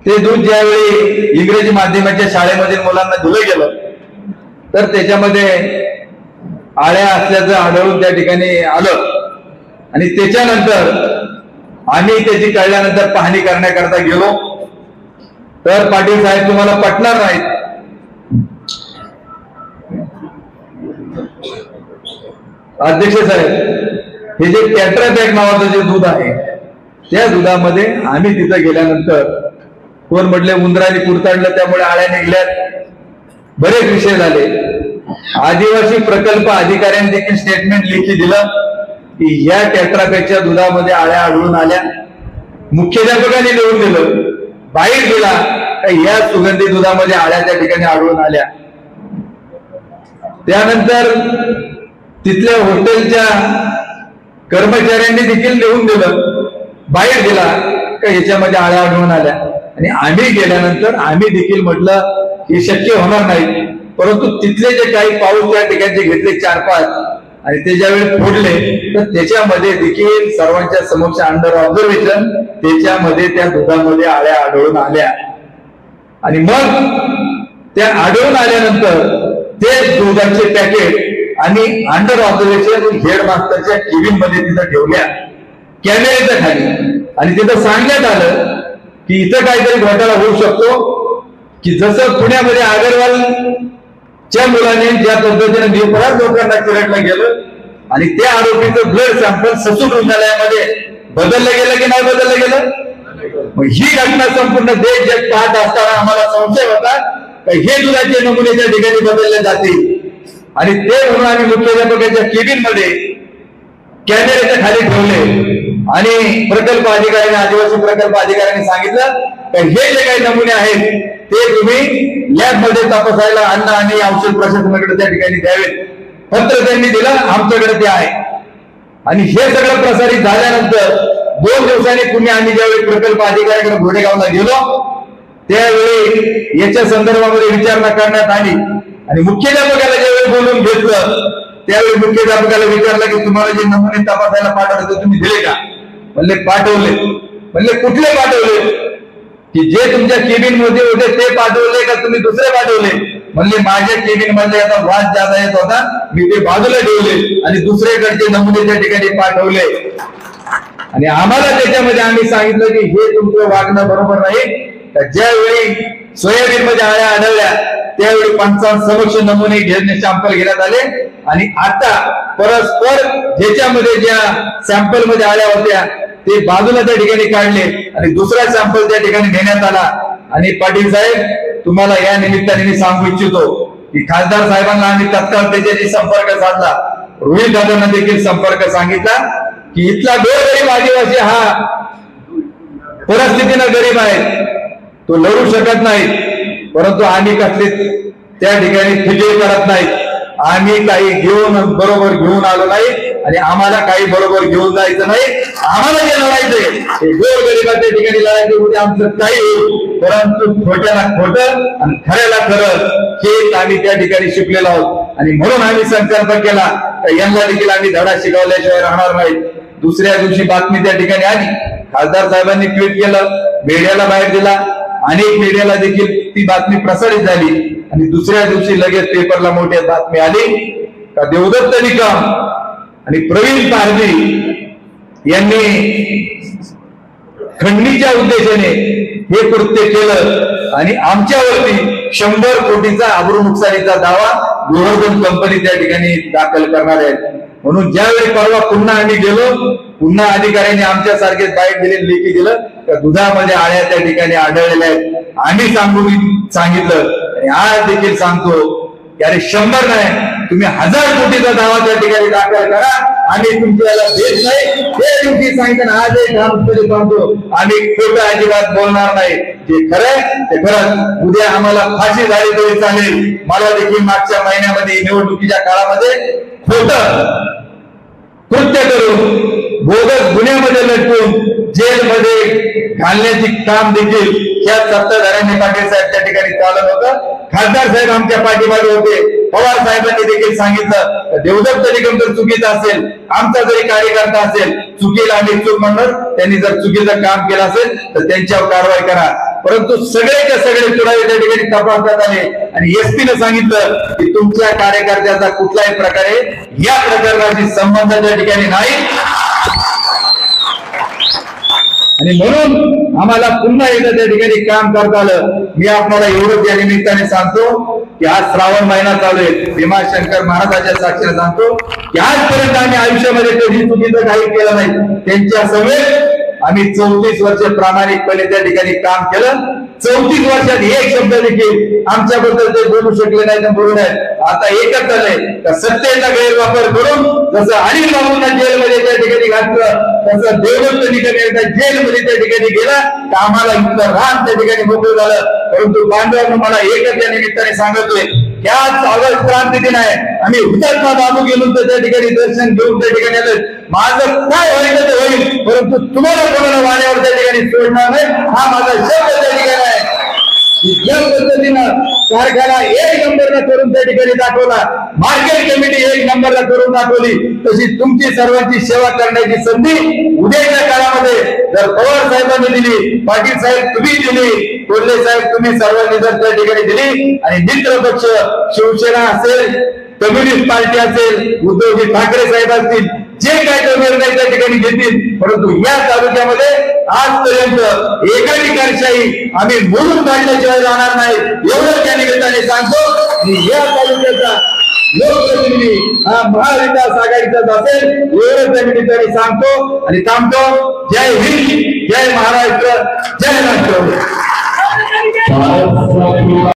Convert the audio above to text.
ते दूध ज्यावेळी इंग्रजी माध्यमाच्या शाळेमधील मुलांना दिलं गेलं तर त्याच्यामध्ये आळ्या असल्याचं आढळून त्या ठिकाणी आलं आणि त्याच्यानंतर आम्ही त्याची कळल्यानंतर पाहणी करण्याकरता गेलो तर पाटील साहेब तुम्हाला पटणार नाहीत, अध्यक्ष साहेब, हे जे टेट्रापॅक नावाचं जे दूध आहे त्या दुधामध्ये आम्ही तिथं गेल्यानंतर कोण म्हटले उंदराने कुरताडलं त्यामुळे आळ्या निघल्यात, बरेच विषय झाले. आदिवासी प्रकल्प अधिकाऱ्यांनी देखील स्टेटमेंट लेखी दिलं की या टेट्रापॅकच्या दुधामध्ये आळ्या आढळून आल्या. मुख्याध्यापकांनी लिहून दिलं, बाहेर दिला या सुगंधी दुधामध्ये आळ्या त्या ठिकाणी आढळून आल्या. त्यानंतर तिथल्या हॉटेलच्या कर्मचाऱ्यांनी देखील लिहून दिलं, बाहेर दिला का याच्यामध्ये आळ्या आढळून आल्या. आणि आम्ही गेल्यानंतर आम्ही देखील म्हटलं हे शक्य होणार नाही, परंतु तिथले जे काही पाऊस त्या ठिकाणी घेतले 4-5 आणि ते ज्यावेळी फोडले तर त्याच्यामध्ये देखील सर्वांच्या समक्ष अंडर ऑब्झर्वेशन त्याच्यामध्ये त्या दुधामध्ये आळ्या आढळून आल्या. आणि मग त्या आढळून आल्यानंतर ते दुधाचे पॅकेट आणि अंडर ऑब्झर्वेशन हेडमास्टरच्या केबिन मध्ये तिथं ठेवल्या कॅमेऱ्याच्या खाली आणि तिथं सांगण्यात आलं की इथं काहीतरी घोटाळा होऊ शकतो, की जसं पुण्यामध्ये अगरवालच्या मुलाने ज्या पद्धतीने बेपराध लोकांना चिरडलं गेलं आणि त्या आरोपीचं ब्लड सॅम्पल ससून रुग्णालयामध्ये बदललं गेलं की नाही बदललं गेलं. मग ही घटना संपूर्ण देश जग पाहत असताना आम्हाला संशय होता की हे दुधाचे नमुने त्या ठिकाणी बदलले जातील आणि ते म्हणून आम्ही मुख्याध्यापकाच्या केबिन मध्ये कॅमेऱ्याच्या खाली ठेवले आणि प्रकल्प अधिकाऱ्यांनी आदिवासी प्रकल्प अधिकाऱ्यांनी सांगितलं की हे जे काही नमुने आहेत ते तुम्ही लॅब मध्ये तपासायला अन्न आणि औषध प्रशासनाकडे त्या ठिकाणी द्यावेत. पत्र त्यांनी दिलं, आमच्याकडे ते आहे. आणि हे सगळं प्रसारित झाल्यानंतर 2 दिवसांनी पुणे आम्ही ज्यावेळी प्रकल्प अधिकाऱ्याकडे घोडेगावला गेलो त्यावेळी याच्या संदर्भामध्ये विचारणा करण्यात आली आणि मुख्याध्यापकाला ज्यावेळी बोलून घेतलं त्यावेळी मुख्याध्यापकाला विचारलं की तुम्हाला जे नमुने तपासायला पाठवले ते तुम्ही दिले का? म्हणले पाठवले. म्हणले कुठले पाठवले? की जे तुमच्या केबिन मध्ये होते ते पाठवले का तुम्ही दुसरे पाठवले? म्हणले माझ्या केबिन मध्ये आता वाद जादा येत होता, मी ते बाजूला ठेवले आणि दुसरेकडचे नमुने त्या ठिकाणी पाठवले. आणि आम्हाला त्याच्यामध्ये आम्ही सांगितलं की हे तुमचं वागणं बरोबर नाही. ज्यावेळी सोयाबीन मध्ये आळ्या आढळल्या त्यावेळी 55 समक्ष नमुने सॅम्पल घेण्यात आले आणि आता परस्पर ज्याच्यामध्ये ज्या सॅम्पल मध्ये आल्या होत्या ते बाजूला त्या ठिकाणी काढले आणि दुसरा सॅम्पल त्या ठिकाणी घेण्यात आला. आणि पाटील साहेब तुम्हाला या निमित्ताने मी सांगू इच्छितो की खासदार साहेबांना आम्ही तत्काळ त्याच्याशी संपर्क साधला, रोहित दादांना देखील संपर्क सांगितला की इथला गोरगरीब आदिवासी हा परिस्थितीनं गरीब आहे, तो लढू शकत नाही, परंतु आम्ही कसले त्या ठिकाणी फिकीर करत नाहीत. आम्ही काही घेऊन बरोबर घेऊन आलो नाही आणि आम्हाला काही बरोबर घेऊन जायचं नाही. आम्हाला जे लढायचंय ते गोरगरिबाच्या ठिकाणी लढायचं होते आमचं काही, परंतु खोट्याला खोटं आणि खऱ्याला खरं हेच आम्ही त्या ठिकाणी शिकलेलो आहोत. आणि म्हणून आम्ही संकल्प केला यांना देखील आम्ही धडा शिकवल्याशिवाय राहणार नाही. दुसऱ्या दिवशी बातमी त्या ठिकाणी आली, खासदार साहेबांनी ट्विट केलं, मीडियाला बाहेर दिला, अनेक मीडियाला देखील ती बातमी प्रसारित झाली आणि दुसऱ्या दिवशी लगेच पेपरला मोठी बातमी आली का देवदत्त निकम आणि प्रवीण पारधी यांनी खंडणीच्या उद्देशाने हे कृत्य केलं आणि आमच्यावरती 100 कोटीचा अब्रू नुकसानीचा दावा गोवर्धन कंपनी त्या ठिकाणी दाखल करणार आहे. म्हणून ज्यावेळी परवा पुन्हा आम्ही गेलो, पुन्हा अधिकाऱ्यांनी आमच्यासारखेच बाईट दिले, लेखी दिलं त्या दुधामध्ये आळ्या त्या ठिकाणी आढळलेल्या आहेत. आम्ही सांगितलं आणि आज देखील सांगतो की अरे 100 नाही तुम्ही 1000 कोटीचा दावा त्या ठिकाणी दाखल करा, आम्ही तुमच्याला देत नाही. ते दिवशी सांगितलं आजही सांगतो आम्ही खोटं अजिबात बोलणार नाही. जे खरंय ते खरंच. उद्या आम्हाला फाशी झाली तरी चालेल. मला देखील मागच्या महिन्यामध्ये निवडणुकीच्या काळामध्ये खोटं कृत्य करून बोगस गुन्ह्यामध्ये लटकून जेलमध्ये घालण्याची काम देखील या सत्ताधाऱ्यांनी पाटील साहेब त्या ठिकाणी चालत होतं. खासदार साहेब आमच्या पाठीमागे होते. पवार साहेबांनी देखील सांगितलं देवदत्त निकम जर चुकीचा असेल, आमचा जरी कार्यकर्ता असेल, चुकीला आम्ही चूक म्हणणार, त्यांनी जर चुकीचं काम केलं असेल तर त्यांच्यावर कारवाई करा. परंतु सगळेच्या सगळे पुरावे त्या ठिकाणी तपासण्यात आले आणि एसपीने सांगितलं की तुमच्या कार्यकर्त्याचा कुठल्याही प्रकारे या प्रकरणाशी संबंध त्या ठिकाणी नाही. आणि म्हणून आम्हाला पुन्हा एकदा त्या ठिकाणी काम करता आलं. मी आपल्याला एवढंच या निमित्ताने सांगतो की आज श्रावण महिना चालू आहे. भीमाशंकर महाराजांच्या साक्षीने सांगतो की आजपर्यंत आम्ही आयुष्यामध्ये कधी चुकीचं काही केलं नाही. त्यांच्या समेत आम्ही 34 वर्ष प्रामाणिकपणे त्या ठिकाणी काम केलं. 34 वर्षात एक शब्द देखील आमच्याबद्दल ते बोलू शकले नाही तर बोलू नये. आता एकच झालंय का सत्तेचा गैरवापर करून जसं अनिल बाबूंना जेलमध्ये त्या ठिकाणी घातलं, तसं देवदत्त निकम एकदा जेलमध्ये त्या ठिकाणी गेला तर आम्हाला इथलं रान त्या ठिकाणी मोकळं झालं. परंतु बांधवांना मला एकच या निमित्ताने सांगितलंय की आज ऑगस्ट क्रांती दिन आहे. आम्ही हुतात्मा बाबू गेलो तर त्या ठिकाणी दर्शन घेऊन त्या ठिकाणी आलो. माझं काय होईल ते होईल, परंतु तुम्हाला कोणाला वाण्यावर त्या ठिकाणी सोडणार नाही, हा माझा शब्द त्या ठिकाणी आहे. ज्या पद्धतीनं कारखाना 1 नंबरला करून त्या ठिकाणी दाखवला, मार्केट कमिटी 1 नंबरला करून दाखवली, तशी तुमची सर्वांची सेवा करण्याची संधी उद्याच्या काळामध्ये जर पवार साहेबांनी दिली, पाटील साहेब तुम्ही दिली, कोल्हे साहेब तुम्ही सर्वांनी जर त्या ठिकाणी दिली आणि मित्र पक्ष शिवसेना असेल, कम्युनिस्ट पार्टी असेल, उद्धवजी ठाकरे साहेब असतील, जे काय तो निर्णय त्या ठिकाणी घेतील, परंतु या तालुक्यामध्ये आजपर्यंत एकाधिकारशाही आम्ही मोडून काढल्याशिवाय जाणार नाही, एवढं त्या निमित्ताने सांगतो. या तालुक्याचा लोकप्रतिनिधी हा महाविकास आघाडीचाच असेल, एवढं त्या निमित्ताने सांगतो आणि थांबतो. जय हिंद, जय महाराष्ट्र, जय राष्ट्र.